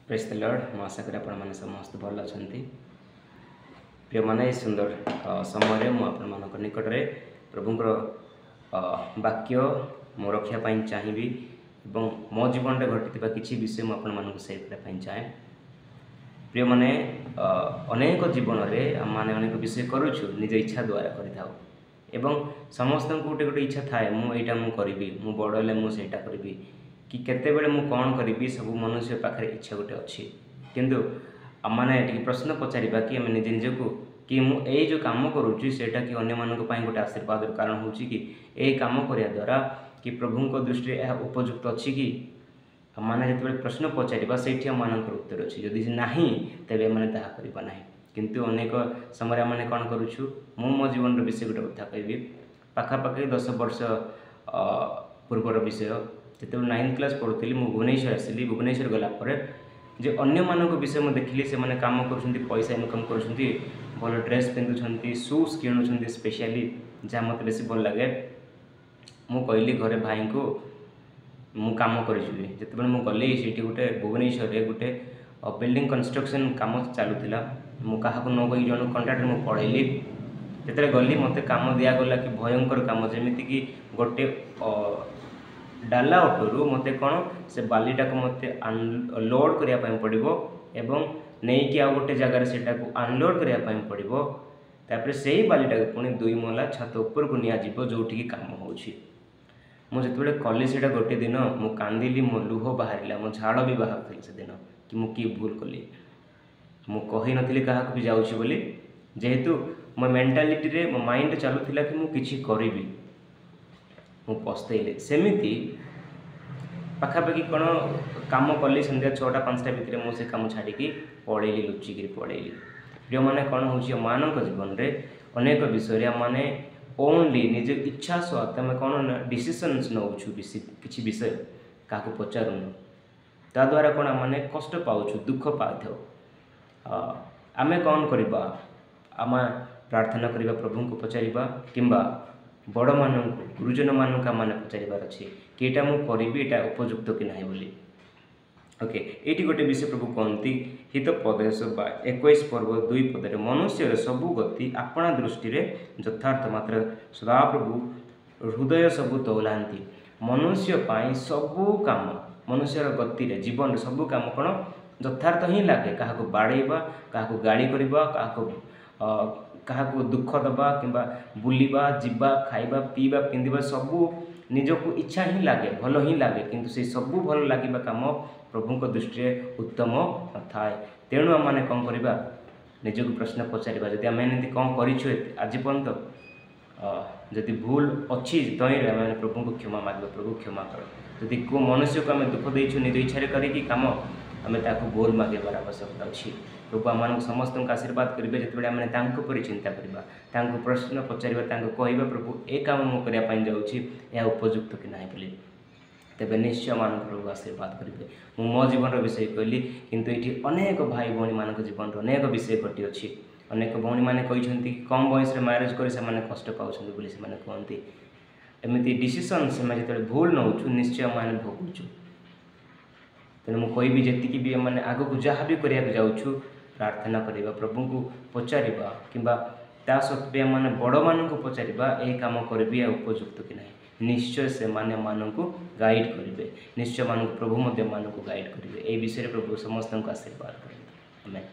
Praise the Lord. ମୁଁ ଆଶା କରେ ଆପଣମାନେ ସମସ୍ତେ ଭଲ ଅଛନ୍ତି। ପ୍ରିୟମାନେ ଏହି ସୁନ୍ଦର ସମୟରେ ମୁଁ ଆପଣମାନଙ୍କ ନିକଟରେ ପ୍ରଭୁଙ୍କର ବାକ୍ୟ ମୁଁ ରଖିବା ପାଇଁ ଚାହିଁବି ଏବଂ ମୋ ଜୀବନରେ ଘଟିଥିବା କିଛି ବିଷୟ ମୁଁ ଆପଣମାନଙ୍କୁ ସେୟାର କରିବା ପାଇଁ ଚାହେଁ। ପ୍ରିୟମାନେ ଅନେକ ଜୀବନରେ ଆମମାନେ ଅନେକ ବିଷୟ କରୁଛୁ ନିଜ ଇଚ୍ଛା ଦ୍ୱାରା କରିଥାଉ ଏବଂ ସମସ୍ତଙ୍କୁ ଗୋଟେ ଗୋଟେ ଇଚ୍ଛା ଥାଏ, ମୁଁ ଏଇଟା ମୁଁ କରିବି, ମୁଁ ବଡ଼ ହେଲେ ମୁଁ ସେଇଟା କରିବି कि केतेबेले मु कौन करी सब मनुष्य पाखे इच्छा गोटे अच्छी किंतु आमने प्रश्न पचारिबा कि आम निज निजको कि मु ए जो काम करुच्ची सेटा कि अन्य मानक पई गोटे आशीर्वाद कारण होची कि ए काम करिया द्वारा कि प्रभु दृष्टि यह उपयुक्त अच्छी कि माने जब प्रश्न पचारिबा सेठी आम मानकर उत्तर अच्छी जदि नाही तेबे माने ताहा करिबा नाही। किंतु अनेक समय आमने कौन करुछु मु मो जीवन विषय गोटे कथा कहबी पाखापाखि 10 वर्ष पूर्वर विषय जिते 9th क्लास पढ़ुली मु भुवनेश्वर आसली। भुवनेश्वर गलापर जे अन्य मानक विषय मुझे देखिली से माने काम कर पैसा इनकम कर भल ड्रेस पिंधुंट शूज किणुंट स्पेशली जहाँ मत बेस भल लगे मु कहली घरे भाई को मु काम करी जिते मु गली से गोटे भुवनेश्वर गोटे बिल्डिंग कंस्ट्रक्शन काम चलूला मु क्या न कही जन कंट्राक्टर मुझे पढ़ेली जिते गली मत काम दिगला कि भयंकर काम जमीती कि गोटे डाला ऑटो मत कौन से बालीटा को मत लोड करने पड़ो एवं नहीं कि आ गोटे जगार से अनलोड करने पड़ो तापर से ही बालीटा को पुणी 2 महला छात उपर को नियाजिब जोटि काम होते कली से गोटे दिन मु कांदिली मो लुह बाहर मो झाड़ भी बाहर से दिन कि मु कि भूल कली मु कही नथी क्या भी जाऊँगी बोली जेहेतु मो मेंटालिटी रे मो माइंड चलूला कि मु किछि करिबी मु पस्तैले सेमिति पाखापाखि कौन काम कली संध्या 6टा 5टा भितर मुझे काम छाड़ी पड़ेली लुचिकी पड़ेली। प्रिय मैंने कौन हो मानक जीवन में अनेक विषय मैंने ओनली निज इच्छा सहित आम कौन डिसीजन नौ कि विषय क्या पचारूँ ताद्वारा कौन मैंने कष्ट पाचु दुख पाथो आम कौन करवा आम प्रार्थना करवा प्रभु को पचारिबा किंबा बड़ मान गुरुजन मानक मैंने पचार अच्छे कि यहाँ मुझे करी उपयुक्त कि ना बोली। ओके ये गोटे विषय प्रभु कहती हित पदेश 21 पर्व 2 पदे मनुष्य सबु गति आपणा दृष्टि यथार्थ मात्र सदाप्रभु हृदय सबू तौलांती मनुष्य पाई सबू काम मनुष्यर गति जीवन सबू काम कौन यथार्थ ही लगे क्या बाड़ेबा क्या गाड़ी करवा क्या दुख दबा कि बुलवा जीवा खाइबा पीवा पिंधिबा सबू निजको इच्छा ही लगे भल ही लगे किंतु से सबू भल लगे काम प्रभु दृष्टि उत्तम न थाए। तेणु आम मैंने कौन करवा निजक प्रश्न पचार जदि आम एमती कौन करूँ आज पर्यंत जदि भूल अच्छी तईरे आम प्रभु को क्षमा मांगे प्रभु क्षमा कर जदि को मनुष्य को आम दुख देचु निज इच्छा करी काम आम भूल मांगबार आवश्यकता अच्छी। प्रभु आम समस्त आशीर्वाद करेंगे जिते आम चिंता करवा प्रश्न पचार कहवा प्रभु ए काम मुझे जाऊँगी यह उपयुक्त कि ना बोली तेरे निश्चय मान प्रभु आशीर्वाद करेंगे। मु मो जीवन विषय कहली किंतु ये अनेक भाई भौणी मान जीवन अनेक विषय घटी अच्छी अनेक भौणी मैंने कहते कम बयस मैरेज कर कष्ट पाँच कहते एमती डिसीजन से जो भूल नौ निश्चय मैंने भोगुचु। तेणु मुझे जी भी मैंने आग को जहाँ भी करने जाऊँ प्रार्थना करवा प्रभु को पचारिबा किंबा ता सत्वे मैंने बड़ मान को पचारिबा ए काम करी उपयुक्त कि ना निश्चय से माने मान को गाइड करेंगे निश्चय मान प्रभु मध्य मान को गाइड करेंगे। ये विषय प्रभु समस्त आशीर्वाद करेंगे। आमेन।